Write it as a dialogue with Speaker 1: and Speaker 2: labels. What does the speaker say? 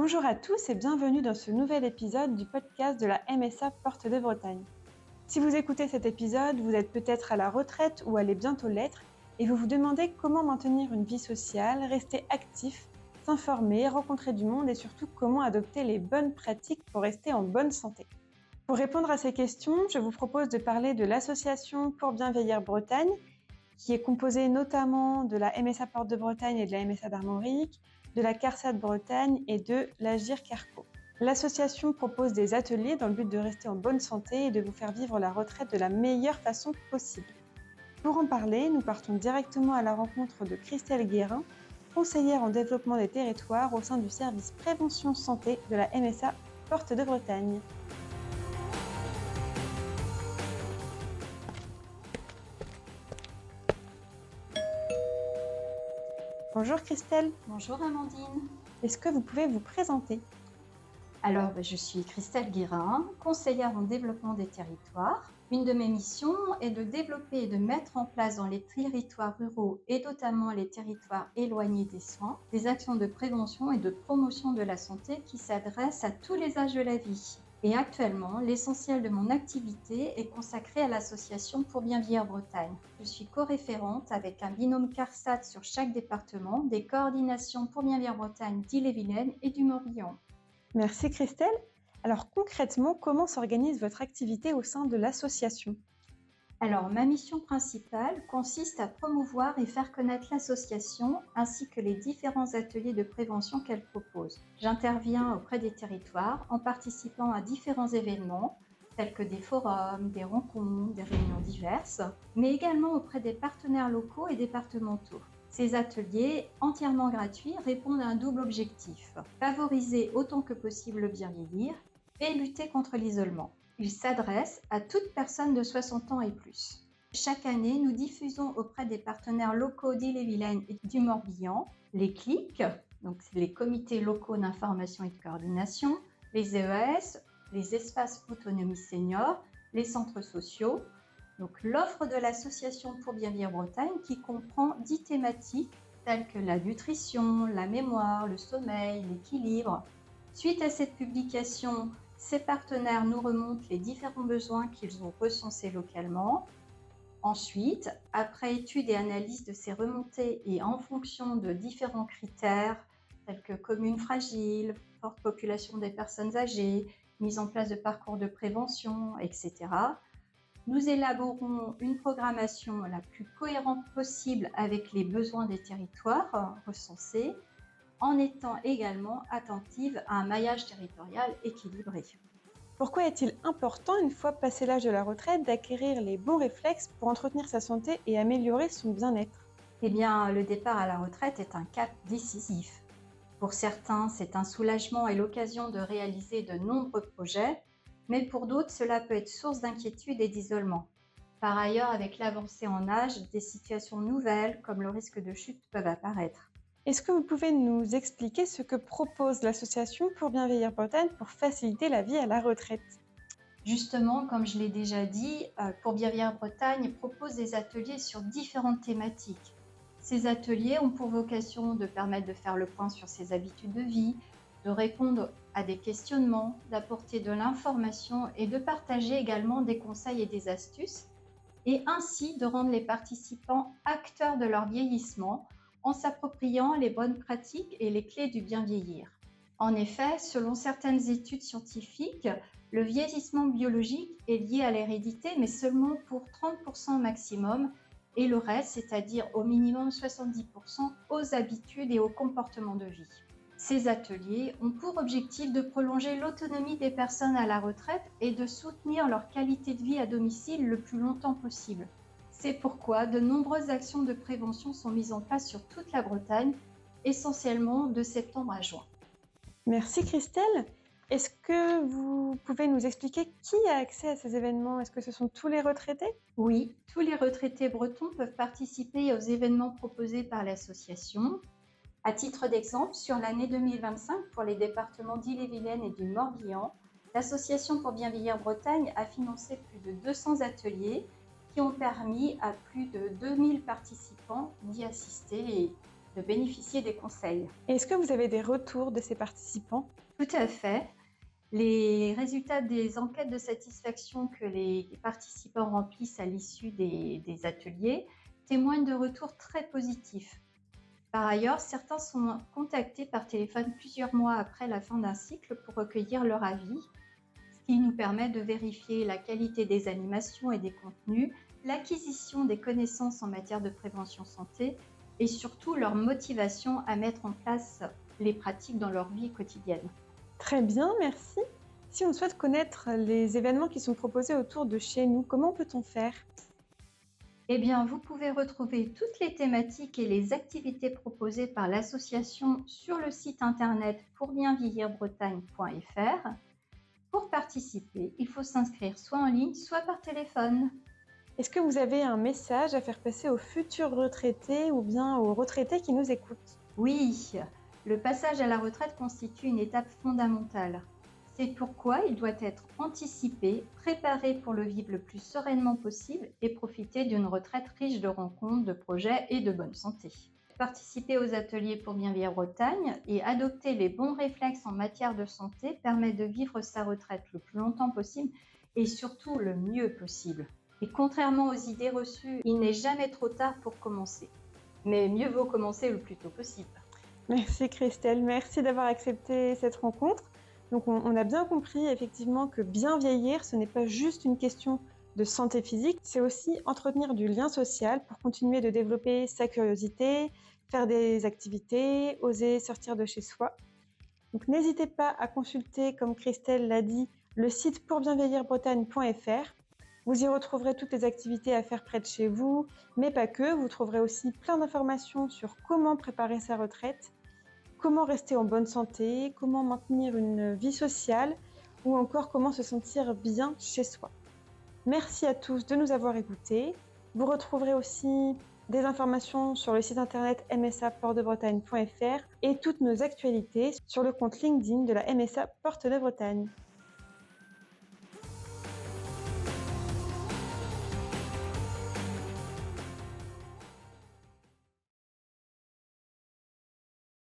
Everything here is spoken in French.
Speaker 1: Bonjour à tous et bienvenue dans ce nouvel épisode du podcast de la MSA Porte de Bretagne. Si vous écoutez cet épisode, vous êtes peut-être à la retraite ou allez bientôt l'être et vous vous demandez comment maintenir une vie sociale, rester actif, s'informer, rencontrer du monde et surtout comment adopter les bonnes pratiques pour rester en bonne santé. Pour répondre à ces questions, je vous propose de parler de l'association Pour bien vieillir Bretagne, qui est composée notamment de la MSA Porte de Bretagne et de la MSA d'Armorique, de la CARSAT Bretagne et de l'Agir Carco. L'association propose des ateliers dans le but de rester en bonne santé et de vous faire vivre la retraite de la meilleure façon possible. Pour en parler, nous partons directement à la rencontre de Christelle Guérin, conseillère en développement des territoires au sein du service prévention santé de la MSA Porte de Bretagne. Bonjour Christelle.
Speaker 2: Bonjour Amandine.
Speaker 1: Est-ce que vous pouvez vous présenter ?
Speaker 2: Alors, je suis Christelle Guérin, conseillère en développement des territoires. Une de mes missions est de développer et de mettre en place dans les territoires ruraux et notamment les territoires éloignés des soins, des actions de prévention et de promotion de la santé qui s'adressent à tous les âges de la vie. Et actuellement, l'essentiel de mon activité est consacré à l'association Pour bien vieillir Bretagne. Je suis co-référente avec un binôme CARSAT sur chaque département des coordinations Pour bien vieillir Bretagne d'Ille-et-Vilaine et du Morbihan.
Speaker 1: Merci Christelle. Alors concrètement, comment s'organise votre activité au sein de l'association ?
Speaker 2: Alors, ma mission principale consiste à promouvoir et faire connaître l'association ainsi que les différents ateliers de prévention qu'elle propose. J'interviens auprès des territoires en participant à différents événements tels que des forums, des rencontres, des réunions diverses, mais également auprès des partenaires locaux et départementaux. Ces ateliers, entièrement gratuits, répondent à un double objectif: favoriser autant que possible le bien vieillir et lutter contre l'isolement. Il s'adresse à toute personne de 60 ans et plus. Chaque année, nous diffusons auprès des partenaires locaux d'Ille-et-Vilaine et du Morbihan les CLIC, donc c'est les comités locaux d'information et de coordination, les EAS, les espaces autonomie senior, les centres sociaux. Donc l'offre de l'association Pour bien vieillir Bretagne qui comprend 10 thématiques telles que la nutrition, la mémoire, le sommeil, l'équilibre. Suite à cette publication, ces partenaires nous remontent les différents besoins qu'ils ont recensés localement. Ensuite, après étude et analyse de ces remontées et en fonction de différents critères tels que communes fragiles, forte population des personnes âgées, mise en place de parcours de prévention, etc., nous élaborons une programmation la plus cohérente possible avec les besoins des territoires recensés, en étant également attentive à un maillage territorial équilibré.
Speaker 1: Pourquoi est-il important, une fois passé l'âge de la retraite, d'acquérir les bons réflexes pour entretenir sa santé et améliorer son bien-être ?
Speaker 2: Eh bien, le départ à la retraite est un cap décisif. Pour certains, c'est un soulagement et l'occasion de réaliser de nombreux projets, mais pour d'autres, cela peut être source d'inquiétude et d'isolement. Par ailleurs, avec l'avancée en âge, des situations nouvelles comme le risque de chute peuvent apparaître.
Speaker 1: Est-ce que vous pouvez nous expliquer ce que propose l'association Pour bien vieillir Bretagne pour faciliter la vie à la retraite ?
Speaker 2: Justement, comme je l'ai déjà dit, Pour bien vieillir Bretagne propose des ateliers sur différentes thématiques. Ces ateliers ont pour vocation de permettre de faire le point sur ses habitudes de vie, de répondre à des questionnements, d'apporter de l'information et de partager également des conseils et des astuces, et ainsi de rendre les participants acteurs de leur vieillissement en s'appropriant les bonnes pratiques et les clés du bien vieillir. En effet, selon certaines études scientifiques, le vieillissement biologique est lié à l'hérédité, mais seulement pour 30% maximum, et le reste, c'est-à-dire au minimum 70%, aux habitudes et aux comportements de vie. Ces ateliers ont pour objectif de prolonger l'autonomie des personnes à la retraite et de soutenir leur qualité de vie à domicile le plus longtemps possible. C'est pourquoi de nombreuses actions de prévention sont mises en place sur toute la Bretagne, essentiellement de septembre à juin.
Speaker 1: Merci Christelle. Est-ce que vous pouvez nous expliquer qui a accès à ces événements ? Est-ce que ce sont tous les retraités ?
Speaker 2: Oui, tous les retraités bretons peuvent participer aux événements proposés par l'association. À titre d'exemple, sur l'année 2025, pour les départements d'Ille-et-Vilaine et du Morbihan, l'association Pour bien vieillir Bretagne a financé plus de 200 ateliers qui ont permis à plus de 2000 participants d'y assister et de bénéficier des conseils.
Speaker 1: Est-ce que vous avez des retours de ces participants?
Speaker 2: Tout à fait. Les résultats des enquêtes de satisfaction que les participants remplissent à l'issue des ateliers témoignent de retours très positifs. Par ailleurs, certains sont contactés par téléphone plusieurs mois après la fin d'un cycle pour recueillir leur avis, ce qui nous permet de vérifier la qualité des animations et des contenus, l'acquisition des connaissances en matière de prévention santé et surtout leur motivation à mettre en place les pratiques dans leur vie quotidienne.
Speaker 1: Très bien, merci. Si on souhaite connaître les événements qui sont proposés autour de chez nous, comment peut-on faire?
Speaker 2: Eh bien, vous pouvez retrouver toutes les thématiques et les activités proposées par l'association sur le site internet pourbienvieillirbretagne.fr. Pour participer, il faut s'inscrire soit en ligne, soit par téléphone.
Speaker 1: Est-ce que vous avez un message à faire passer aux futurs retraités ou bien aux retraités qui nous écoutent?
Speaker 2: Oui, le passage à la retraite constitue une étape fondamentale. C'est pourquoi il doit être anticipé, préparé pour le vivre le plus sereinement possible et profiter d'une retraite riche de rencontres, de projets et de bonne santé. Participer aux ateliers pour bien vieillir Bretagne et adopter les bons réflexes en matière de santé permet de vivre sa retraite le plus longtemps possible et surtout le mieux possible. Et contrairement aux idées reçues, il n'est jamais trop tard pour commencer. Mais mieux vaut commencer le plus tôt possible.
Speaker 1: Merci Christelle, merci d'avoir accepté cette rencontre. Donc on a bien compris effectivement que bien vieillir, ce n'est pas juste une question de santé physique, c'est aussi entretenir du lien social pour continuer de développer sa curiosité, faire des activités, oser sortir de chez soi. Donc n'hésitez pas à consulter, comme Christelle l'a dit, le site pourbienvieillirbretagne.fr. Vous y retrouverez toutes les activités à faire près de chez vous, mais pas que. Vous trouverez aussi plein d'informations sur comment préparer sa retraite, comment rester en bonne santé, comment maintenir une vie sociale ou encore comment se sentir bien chez soi. Merci à tous de nous avoir écoutés. Vous retrouverez aussi des informations sur le site internet msaportdebretagne.fr et toutes nos actualités sur le compte LinkedIn de la MSA Porte de Bretagne.